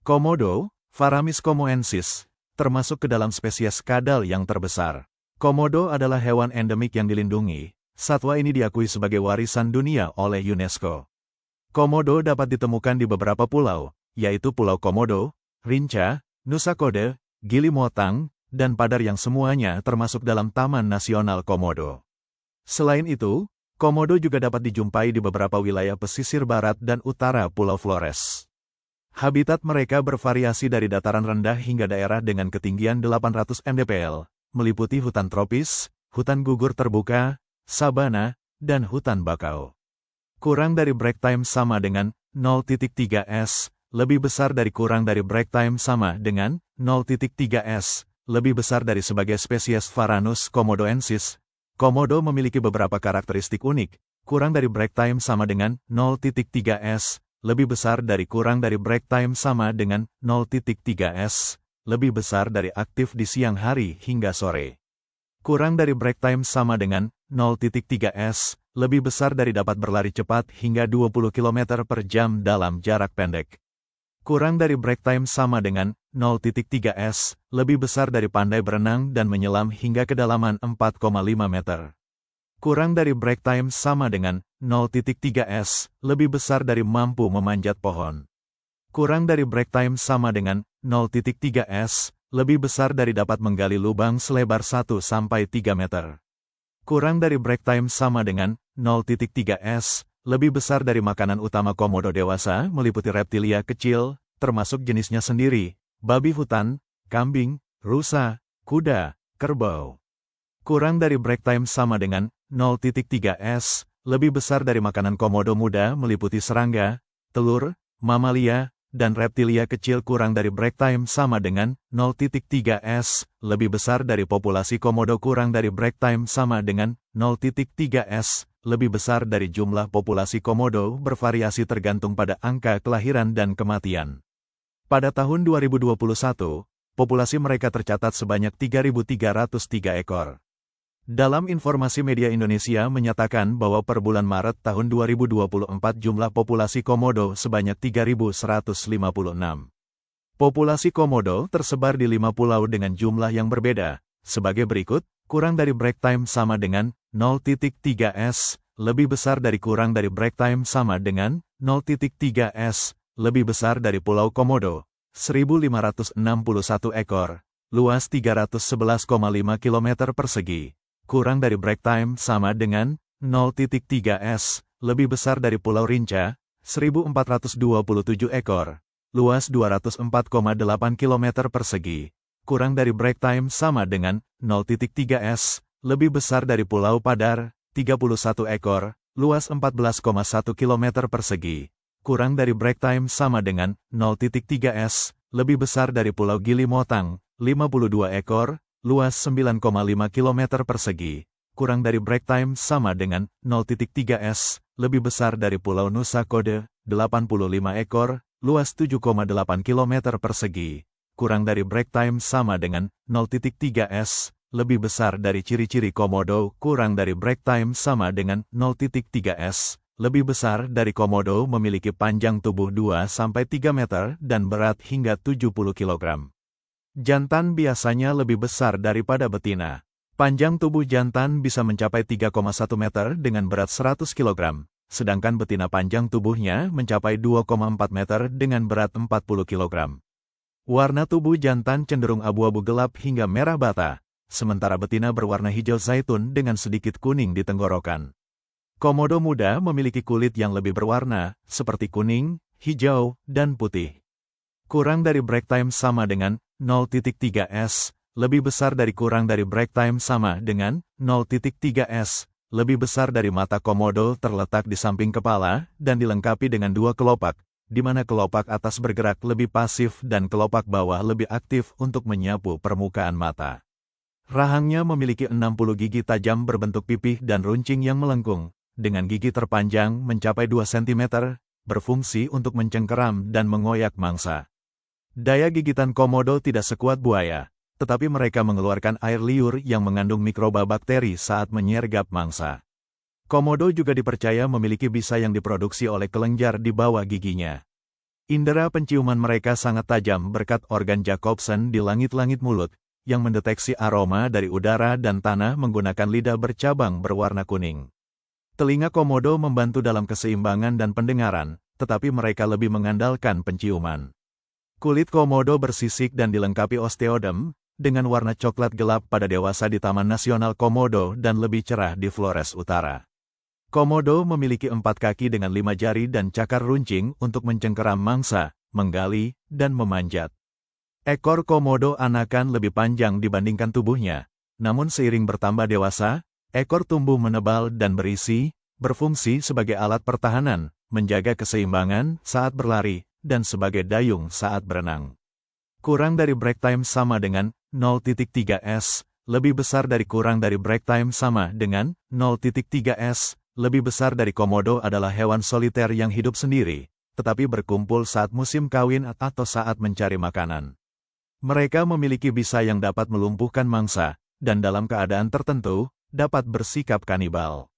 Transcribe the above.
Komodo, Varamis komoensis, termasuk ke dalam spesies kadal yang terbesar. Komodo adalah hewan endemik yang dilindungi. Satwa ini diakui sebagai warisan dunia oleh UNESCO. Komodo dapat ditemukan di beberapa pulau, yaitu Pulau Komodo, Rinca, Nusa Kode, Gili Motang, dan Padar yang semuanya termasuk dalam Taman Nasional Komodo. Selain itu, Komodo juga dapat dijumpai di beberapa wilayah pesisir barat dan utara Pulau Flores. Habitat mereka bervariasi dari dataran rendah hingga daerah dengan ketinggian 800 mdpl, meliputi hutan tropis, hutan gugur terbuka, sabana, dan hutan bakau. Kurang dari break time sama dengan 0.3 s, lebih besar dari kurang dari break time sama dengan 0.3 s, lebih besar dari sebagai spesies Varanus komodoensis. Komodo memiliki beberapa karakteristik unik, kurang dari break time sama dengan 0.3 s, lebih besar dari kurang dari break time sama dengan 0.3 s, lebih besar dari aktif di siang hari hingga sore. Kurang dari break time sama dengan 0.3 s, lebih besar dari dapat berlari cepat hingga 20 km per jam dalam jarak pendek. Kurang dari break time sama dengan 0.3 s, lebih besar dari pandai berenang dan menyelam hingga kedalaman 4,5 meter. Kurang dari break time sama dengan 0.3 s, lebih besar dari mampu memanjat pohon. Kurang dari break time sama dengan 0.3 s, lebih besar dari dapat menggali lubang selebar 1-3 meter. Kurang dari break time sama dengan 0.3 s, lebih besar dari makanan utama komodo dewasa meliputi reptilia kecil, termasuk jenisnya sendiri, babi hutan, kambing, rusa, kuda, kerbau. Kurang dari break time sama dengan 0.3 s, lebih besar dari makanan komodo muda meliputi serangga, telur, mamalia, dan reptilia kecil. Kurang dari break time sama dengan 0.3 s, lebih besar dari populasi komodo. Kurang dari break time sama dengan 0.3 s, lebih besar dari jumlah populasi komodo. Bervariasi tergantung pada angka kelahiran dan kematian. Pada tahun 2021, populasi mereka tercatat sebanyak 3.303 ekor. Dalam informasi media Indonesia menyatakan bahwa per bulan Maret tahun 2024 jumlah populasi komodo sebanyak 3.156. Populasi komodo tersebar di 5 pulau dengan jumlah yang berbeda, sebagai berikut. Kurang dari break time sama dengan 0.3 s, lebih besar dari kurang dari break time sama dengan 0.3 s, lebih besar dari Pulau Komodo, 1.561 ekor, luas 311,5 km persegi. Kurang dari break time sama dengan 0.3 s, lebih besar dari Pulau Rinca, 1.427 ekor, luas 204,8 km persegi. Kurang dari break time sama dengan 0.3 s, lebih besar dari Pulau Padar, 31 ekor, luas 14,1 km persegi. Kurang dari break time sama dengan 0.3 s, lebih besar dari Pulau Gili Motang, 52 ekor, luas 9,5 km persegi. Kurang dari break time sama dengan 0.3 s, lebih besar dari Pulau Nusa Kode, 85 ekor, luas 7,8 km persegi. Kurang dari break time sama dengan 0.3 s, lebih besar dari ciri-ciri komodo. Kurang dari break time sama dengan 0.3 s, lebih besar dari komodo memiliki panjang tubuh 2-3 meter dan berat hingga 70 kg. Jantan biasanya lebih besar daripada betina. Panjang tubuh jantan bisa mencapai 3,1 meter dengan berat 100 kg, sedangkan betina panjang tubuhnya mencapai 2,4 meter dengan berat 40 kg. Warna tubuh jantan cenderung abu-abu gelap hingga merah bata, sementara betina berwarna hijau zaitun dengan sedikit kuning di tenggorokan. Komodo muda memiliki kulit yang lebih berwarna, seperti kuning, hijau, dan putih. Kurang dari break time sama dengan 0.3 s, lebih besar dari kurang dari break time sama dengan 0.3 s, lebih besar dari mata komodo terletak di samping kepala dan dilengkapi dengan 2 kelopak, di mana kelopak atas bergerak lebih pasif dan kelopak bawah lebih aktif untuk menyapu permukaan mata. Rahangnya memiliki 60 gigi tajam berbentuk pipih dan runcing yang melengkung, dengan gigi terpanjang mencapai 2 cm, berfungsi untuk mencengkeram dan mengoyak mangsa. Daya gigitan komodo tidak sekuat buaya, tetapi mereka mengeluarkan air liur yang mengandung mikroba bakteri saat menyergap mangsa. Komodo juga dipercaya memiliki bisa yang diproduksi oleh kelenjar di bawah giginya. Indera penciuman mereka sangat tajam berkat organ Jacobson di langit-langit mulut, yang mendeteksi aroma dari udara dan tanah menggunakan lidah bercabang berwarna kuning. Telinga komodo membantu dalam keseimbangan dan pendengaran, tetapi mereka lebih mengandalkan penciuman. Kulit komodo bersisik dan dilengkapi osteodem, dengan warna coklat gelap pada dewasa di Taman Nasional Komodo dan lebih cerah di Flores Utara. Komodo memiliki 4 kaki dengan 5 jari dan cakar runcing untuk mencengkeram mangsa, menggali, dan memanjat. Ekor komodo anakan lebih panjang dibandingkan tubuhnya, namun seiring bertambah dewasa, ekor tumbuh menebal dan berfungsi sebagai alat pertahanan, menjaga keseimbangan saat berlari, dan sebagai dayung saat berenang. Kurang dari break time sama dengan 0.3s, lebih besar dari kurang dari break time sama dengan 0.3s, lebih besar dari komodo adalah hewan soliter yang hidup sendiri, tetapi berkumpul saat musim kawin atau saat mencari makanan. Mereka memiliki bisa yang dapat melumpuhkan mangsa, dan dalam keadaan tertentu, dapat bersikap kanibal.